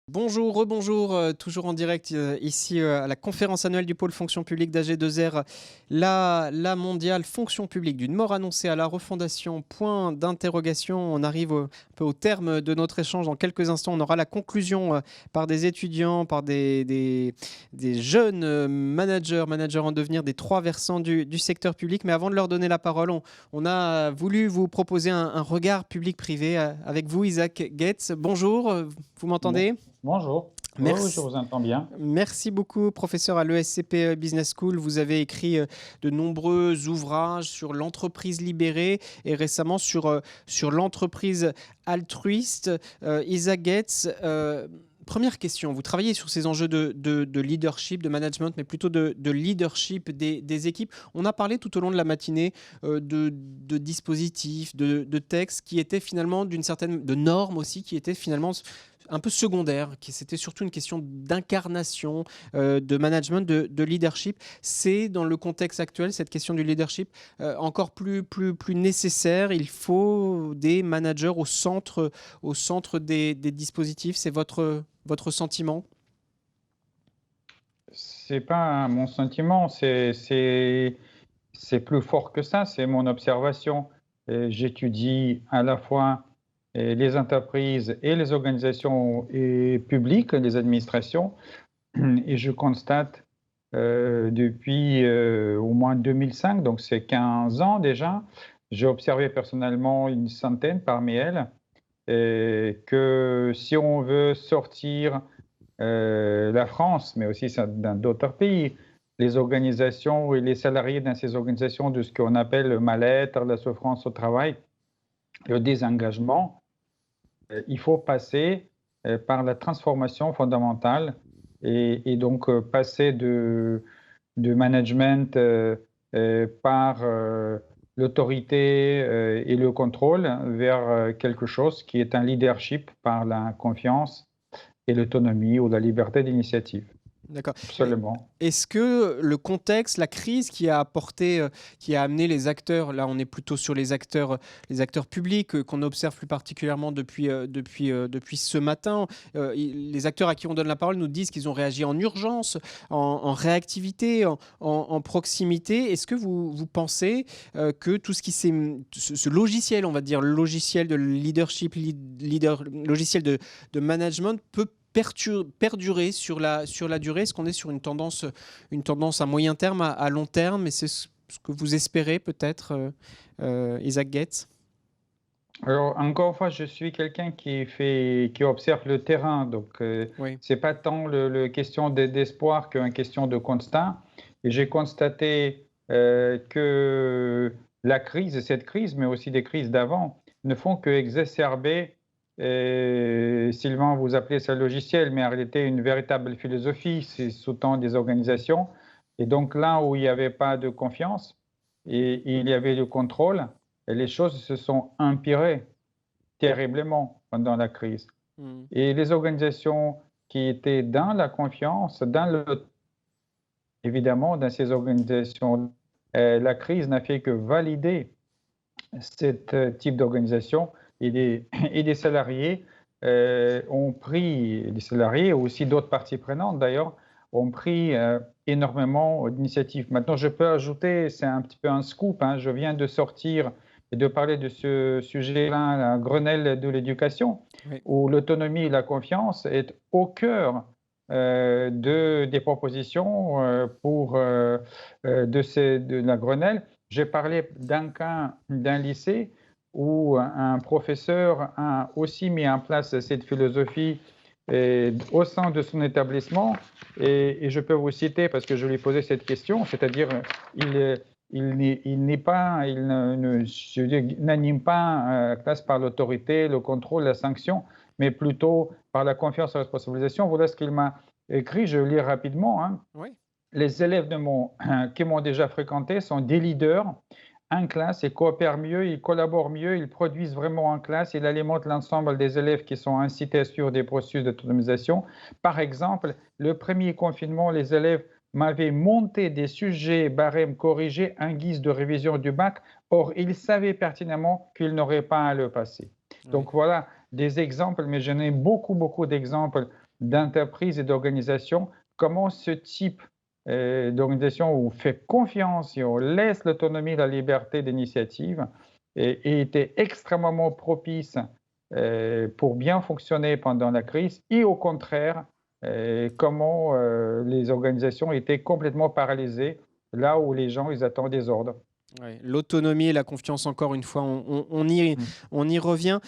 Bonjour, rebonjour, toujours en direct ici à la conférence annuelle du pôle fonction publique d'AG2R, la mondiale fonction publique d'une mort annoncée à la refondation, point d'interrogation. On arrive un peu au terme de notre échange. Dans quelques instants, on aura la conclusion par des étudiants, par des jeunes managers en devenir des trois versants du secteur public. Mais avant de leur donner la parole, on a voulu vous proposer un regard public-privé avec vous, Isaac Getz. Bonjour, vous Bon, m'entendez? bonjour. Oui, oui, je Merci. vous entends bien. Merci beaucoup, professeur à l'ESCP Business School. Vous avez écrit de nombreux ouvrages sur l'entreprise libérée et récemment sur l'entreprise altruiste. Isaac Getz, première question. Vous travaillez sur ces enjeux de leadership, de management, mais plutôt de leadership des équipes. On a parlé tout au long de la matinée de dispositifs, de textes qui étaient finalement de normes aussi, qui étaient finalement un peu secondaire, c'était surtout une question d'incarnation, de management, de leadership. C'est dans le contexte actuel, cette question du leadership, encore plus nécessaire. Il faut des managers au centre des dispositifs. C'est votre sentiment? C'est pas mon sentiment, c'est plus fort que ça, c'est mon observation. J'étudie à la fois les entreprises et les organisations publiques, les administrations, et je constate depuis au moins 2005, donc c'est 15 ans déjà, j'ai observé personnellement une centaine parmi elles, et que si on veut sortir la France, mais aussi dans d'autres pays, les organisations et les salariés dans ces organisations de ce qu'on appelle le mal-être, la souffrance au travail, le désengagement, il faut passer par la transformation fondamentale et donc passer de management par l'autorité et le contrôle vers quelque chose qui est un leadership par la confiance et l'autonomie ou la liberté d'initiative. D'accord. Absolument. Est-ce que le contexte, la crise qui a apporté, qui a amené les acteurs, là on est plutôt sur les acteurs publics qu'on observe plus particulièrement depuis ce matin, les acteurs à qui on donne la parole nous disent qu'ils ont réagi en urgence, en réactivité, en proximité. Est-ce que vous pensez que tout ce qui s'est, ce logiciel, on va dire, le logiciel de leadership, logiciel de management peut perdurer sur la durée? Est-ce qu'on est sur une tendance à moyen terme, à long terme? Et c'est ce que vous espérez peut-être, Isaac Getz? Alors, encore une fois, je suis quelqu'un qui observe le terrain, donc Oui. c'est pas tant le question d'espoir qu'une question de constat. Et j'ai constaté que la crise, cette crise, mais aussi des crises d'avant, ne font que exacerber, Sylvain, vous appelez ça logiciel, mais en réalité une véritable philosophie, c'est sous-tend des organisations. Et donc là où il n'y avait pas de confiance et il y avait le contrôle, et les choses se sont empirées terriblement pendant la crise. Mmh. Et les organisations qui étaient dans la confiance, évidemment, dans ces organisations, la crise n'a fait que valider ce type d'organisation et et les salariés ont pris, les salariés et aussi d'autres parties prenantes d'ailleurs, ont pris énormément d'initiatives. Maintenant, je peux ajouter, c'est un petit peu un scoop, hein, je viens de sortir et de parler de ce sujet-là, un Grenelle de l'éducation, Oui. où l'autonomie et la confiance est au cœur des propositions de la Grenelle. J'ai parlé d'un cas d'un lycée où un professeur a aussi mis en place cette philosophie au sein de son établissement. Et je peux vous citer, parce que je lui ai posé cette question, c'est-à-dire il, il n'anime pas la classe par l'autorité, le contrôle, la sanction, mais plutôt par la confiance et la responsabilisation. Voilà ce qu'il m'a écrit, je lis rapidement, hein. Oui. Les élèves qui m'ont déjà fréquenté sont des leaders en classe, ils coopèrent mieux, ils collaborent mieux, ils produisent vraiment en classe, ils alimentent l'ensemble des élèves qui sont incités sur des processus d'autonomisation. Par exemple, le premier confinement, les élèves m'avaient monté des sujets barèmes corrigés en guise de révision du bac, or ils savaient pertinemment qu'ils n'auraient pas à le passer. Oui. Donc voilà des exemples, mais j'en ai beaucoup, beaucoup d'exemples d'entreprise et d'organisation, comment ce type d'organisation où on fait confiance et on laisse l'autonomie, la liberté d'initiative et était extrêmement propice pour bien fonctionner pendant la crise et au contraire, comment les organisations étaient complètement paralysées là où les gens ils attendent des ordres. Ouais, l'autonomie et la confiance, encore une fois, Mm. on y revient.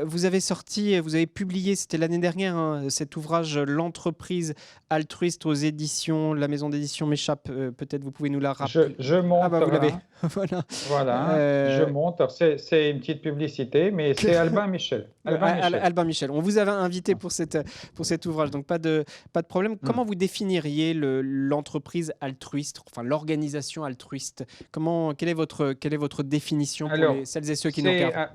Vous avez sorti, vous avez publié, c'était l'année dernière, hein, cet ouvrage L'entreprise altruiste aux éditions, la maison d'édition m'échappe, peut-être vous pouvez nous la rappeler. Je Ah bah montre vous l'avez, là, voilà. voilà, je Euh, montre. C'est une petite publicité, mais c'est Albin Michel. Albin Michel. Albin Michel, on vous avait invité pour cet ouvrage, donc pas de problème. Comment Mm. vous définiriez l'entreprise altruiste, enfin l'organisation altruiste? Quelle est votre définition pour Alors, celles et ceux qui nous c'est regardent?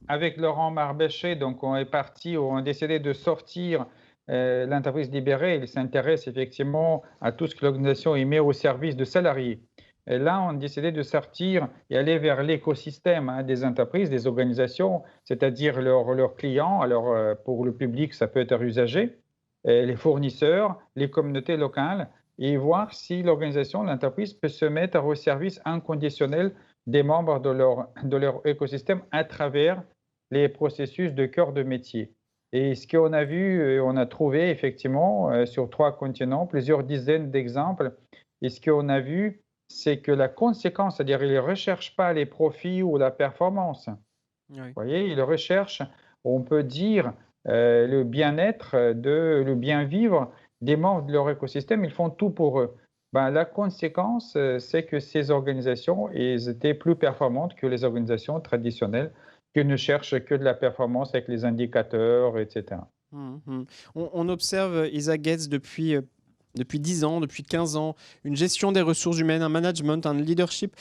avec Laurent Marbéché, donc on est parti, on a décidé de sortir l'entreprise libérée. Il s'intéresse effectivement à tout ce que l'organisation y met au service de salariés. Et là, on a décidé de sortir et aller vers l'écosystème des entreprises, des organisations, c'est-à-dire leurs clients. Alors, pour le public, ça peut être usagers, les fournisseurs, les communautés locales, et voir si l'organisation, l'entreprise peut se mettre au service inconditionnel des membres de leur écosystème à travers les processus de cœur de métier. Et ce qu'on a vu, on a trouvé effectivement sur 3 continents plusieurs dizaines d'exemples. Et ce qu'on a vu, c'est que la conséquence, c'est-à-dire ils ne recherchent pas les profits ou la performance. Vous Oui. voyez, ils recherchent, on peut dire, le bien-être, le bien-vivre des membres de leur écosystème. Ils font tout pour eux. Ben, la conséquence, c'est que ces organisations elles étaient plus performantes que les organisations traditionnelles qui ne cherchent que de la performance avec les indicateurs, etc. Mhm. On observe, Isaac Getz, depuis 10 ans, depuis 15 ans, une gestion des ressources humaines, un management, un leadership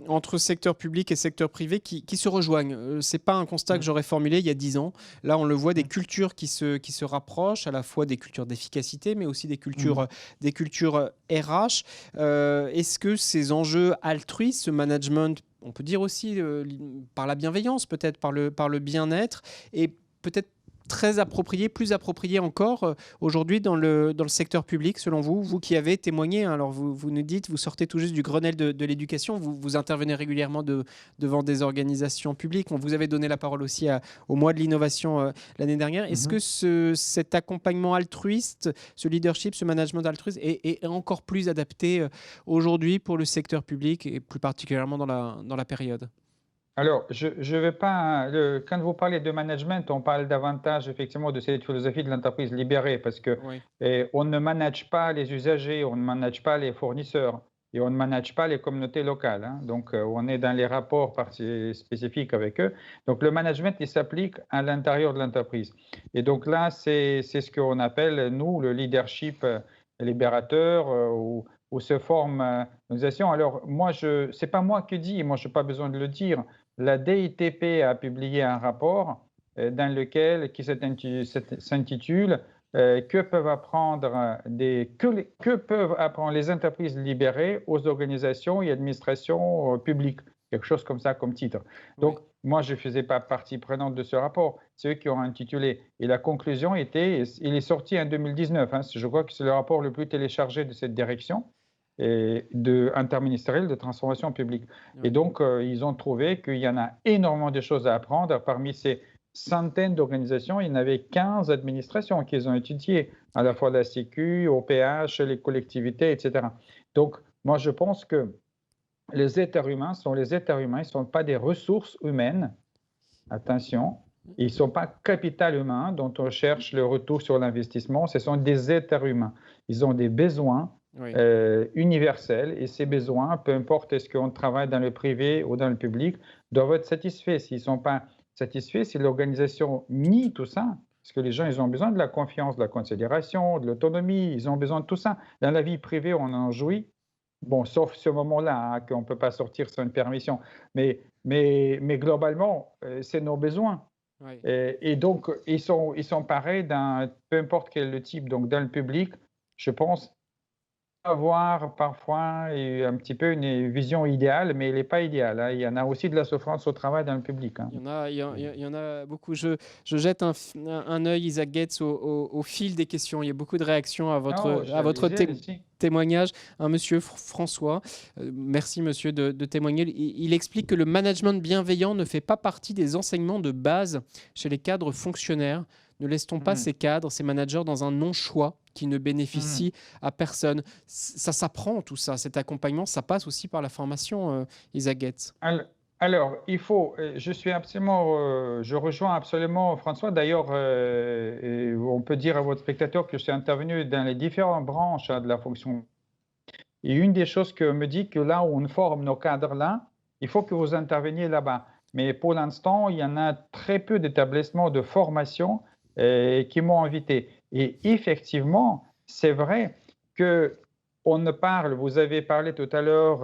entre secteur public et secteur privé qui se rejoignent. Ce n'est pas un constat que Mm, j'aurais formulé il y a 10 ans. Là, on le voit, des mm, cultures qui se rapprochent, à la fois des cultures d'efficacité, mais aussi mm. des cultures RH. Est-ce que ces enjeux altruistes, ce management, on peut dire aussi par la bienveillance, peut-être par le bien-être, et peut-être très approprié, plus approprié encore aujourd'hui dans le secteur public, selon vous, vous qui avez témoigné, hein, alors vous nous dites, vous sortez tout juste du Grenelle de l'éducation, vous intervenez régulièrement devant des organisations publiques, on vous avait donné la parole aussi au mois de l'innovation l'année dernière. Est-ce que Mhm. cet accompagnement altruiste, ce leadership, ce management altruiste est encore plus adapté aujourd'hui pour le secteur public et plus particulièrement dans la période? Alors, je vais pas. Quand vous parlez de management, on parle davantage effectivement de cette philosophie de l'entreprise libérée parce que Oui. on ne manage pas les usagers, on ne manage pas les fournisseurs et on ne manage pas les communautés locales, hein. Donc, on est dans les rapports spécifiques avec eux. Donc, le management, il s'applique à l'intérieur de l'entreprise. Et donc là, c'est ce qu'on appelle, nous, le leadership libérateur où se forme l'organisation. Alors, moi, c'est pas moi qui dis, moi, je n'ai pas besoin de le dire. La DITP a publié un rapport dans lequel qui s'intitule que peuvent apprendre que peuvent apprendre les entreprises libérées aux organisations et administrations publiques, quelque chose comme ça comme titre. Oui. Donc moi je ne faisais pas partie prenante de ce rapport, c'est eux qui ont intitulé et la conclusion était, il est sorti en 2019, hein, je crois que c'est le rapport le plus téléchargé de cette direction et interministérielle de transformation publique. Et Oui. donc, ils ont trouvé qu'il y en a énormément de choses à apprendre. Parmi ces centaines d'organisations, il y en avait 15 administrations qu'ils ont étudiées, à la Oui. fois la Sécu, OPH, les collectivités, etc. Donc, moi, je pense que les êtres humains sont les êtres humains, ils ne sont pas des ressources humaines, attention, ils ne sont pas capital humain dont on cherche le retour sur l'investissement, ce sont des êtres humains. Ils ont des besoins Oui. universels et ces besoins, peu importe est-ce qu'on travaille dans le privé ou dans le public, doivent être satisfaits. S'ils ne sont pas satisfaits, si l'organisation nie tout ça, parce que les gens, ils ont besoin de la confiance, de la considération, de l'autonomie, ils ont besoin de tout ça. Dans la vie privée, on en jouit. Bon, sauf ce moment-là, hein, qu'on ne peut pas sortir sans une permission. Mais globalement, c'est nos besoins. Oui. Et donc, ils sont pareils dans peu importe quel le type. Donc, dans le public, je pense, avoir parfois un petit peu une vision idéale, mais elle n'est pas idéale, hein. Il y en a aussi de la souffrance au travail dans le public, hein. Il y en a beaucoup. Je jette un œil, Isaac Getz, au fil des questions. Il y a beaucoup de réactions Oh, à votre allez-y, allez-y. témoignage. Un monsieur François, merci monsieur de témoigner. Il explique que le management bienveillant ne fait pas partie des enseignements de base chez les cadres fonctionnaires. Ne laisse-t-on pas Mhm, ces cadres, ces managers dans un non-choix qui ne mhm. bénéficie à personne? Ça s'apprend tout ça, cet accompagnement, ça passe aussi par la formation, Isaac Getz. Al- Alors, je rejoins absolument François. D'ailleurs, et on peut dire à votre spectateur que je suis intervenu dans les différentes branches, hein, de la fonction. Et une des choses que me dit que là où on forme nos cadres-là, il faut que vous interveniez là-bas. Mais pour l'instant, il y en a très peu d'établissements de formation qui m'ont invité. Et effectivement, c'est vrai que on ne parle, vous avez parlé tout à l'heure,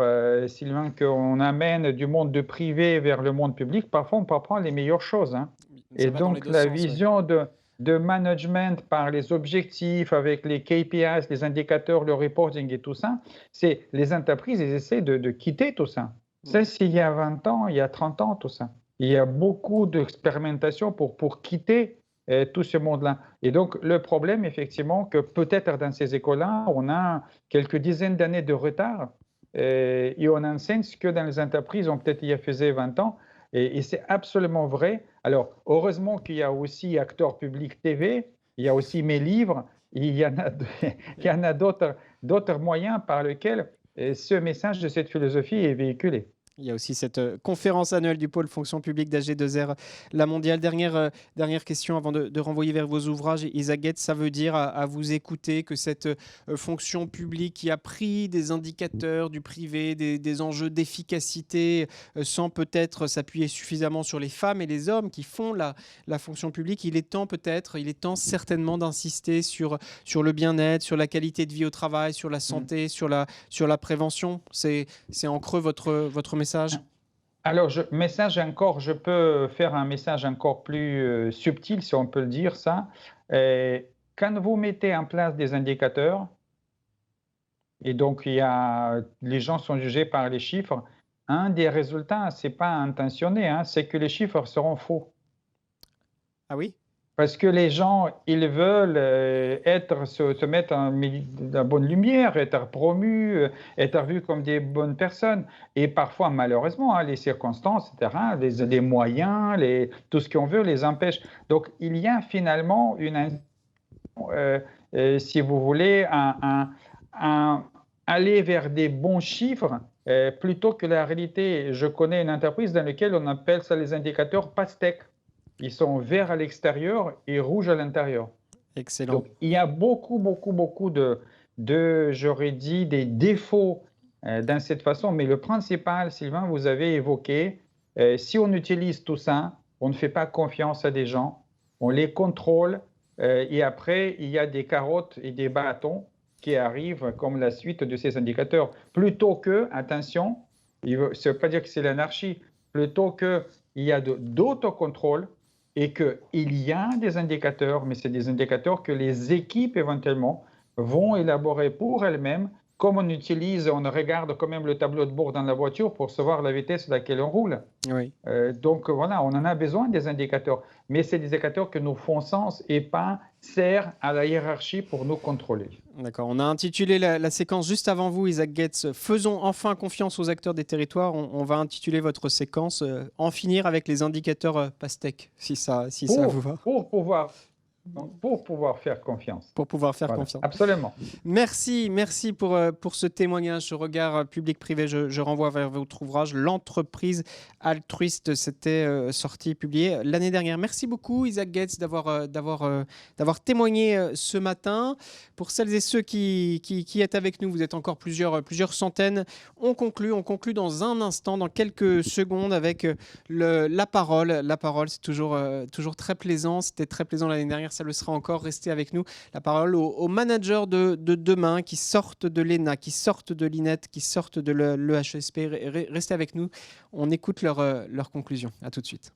Sylvain, qu'on amène du monde de privé vers le monde public. Parfois, on peut apprendre les meilleures choses, hein. Et Ça va dans les donc, deux la sens, oui. vision de management par les objectifs, avec les KPIs, les indicateurs, le reporting et tout ça, c'est les entreprises, elles essaient de quitter tout ça. C'est s'il y a 20 ans, il y a 30 ans, tout ça. Il y a beaucoup d'expérimentation pour quitter tout ce monde-là. Et donc, le problème, effectivement, que peut-être dans ces écoles-là, on a quelques dizaines d'années de retard et on enseigne ce que dans les entreprises, on peut-être il y a faisait 20 ans. Et c'est absolument vrai. Alors, heureusement qu'il y a aussi Acteurs Publics TV, il y a aussi mes livres, il y en a, il y en a d'autres moyens par lesquels ce message de cette philosophie est véhiculé. Il y a aussi cette conférence annuelle du pôle fonction publique d'AG2R, la mondiale. Dernière question avant de renvoyer vers vos ouvrages. Isaac Getz, ça veut dire à vous écouter que cette fonction publique qui a pris des indicateurs du privé, des enjeux d'efficacité, sans peut-être s'appuyer suffisamment sur les femmes et les hommes qui font la fonction publique, il est temps certainement d'insister sur le bien-être, sur la qualité de vie au travail, sur la santé, sur la prévention. C'est en creux votre message? Alors, je peux faire un message encore plus subtil, si on peut le dire ça. Euh, Quand vous mettez en place des indicateurs, et donc les gens sont jugés par les chiffres, un des résultats, c'est pas intentionné, hein, c'est que les chiffres seront faux. Ah oui? Parce que les gens, ils veulent se mettre en la bonne lumière, être promus, être vus comme des bonnes personnes. Et parfois, malheureusement, hein, les circonstances, etc., les moyens, tout ce qu'on veut les empêche. Donc, il y a finalement euh, si vous voulez, aller vers des bons chiffres plutôt que la réalité. Je connais une entreprise dans laquelle on appelle ça les indicateurs pastèques. Ils sont verts à l'extérieur et rouges à l'intérieur. Excellent. Donc, il y a beaucoup, beaucoup, beaucoup j'aurais dit, des défauts dans cette façon. Mais le principal, Sylvain, vous avez évoqué, si on utilise tout ça, on ne fait pas confiance à des gens, on les contrôle et après, il y a des carottes et des bâtons qui arrivent comme la suite de ces indicateurs. Plutôt que, attention, ça ne veut pas dire que c'est l'anarchie, plutôt qu'il y a d'autocontrôle et qu'il y a des indicateurs, mais c'est des indicateurs que les équipes éventuellement vont élaborer pour elles-mêmes. Comme on regarde quand même le tableau de bord dans la voiture pour savoir la vitesse à laquelle on roule. Oui. Donc voilà, on en a besoin des indicateurs, mais c'est des indicateurs que nous font sens et pas servent à la hiérarchie pour nous contrôler. D'accord. On a intitulé la séquence juste avant vous, Isaac Getz, Faisons enfin confiance aux acteurs des territoires. On va intituler votre séquence En finir avec les indicateurs pastèques, si ça vous va. Pour pouvoir faire confiance. Pour pouvoir faire Voilà, confiance. absolument. Merci pour ce témoignage, ce regard public-privé. Je renvoie vers votre ouvrage, L'entreprise altruiste. C'était sorti, publié l'année dernière. Merci beaucoup, Isaac Getz, d'avoir témoigné ce matin. Pour celles et ceux qui êtes avec nous, vous êtes encore plusieurs centaines. On conclut dans un instant, dans quelques secondes, avec la parole. La parole, c'est toujours très plaisant. C'était très plaisant l'année dernière, ça le sera encore. Restez avec nous. La parole aux managers de demain qui sortent de l'ENA, qui sortent de l'INET, qui sortent de l'EHESP. Restez avec nous. On écoute leurs conclusions. À tout de suite.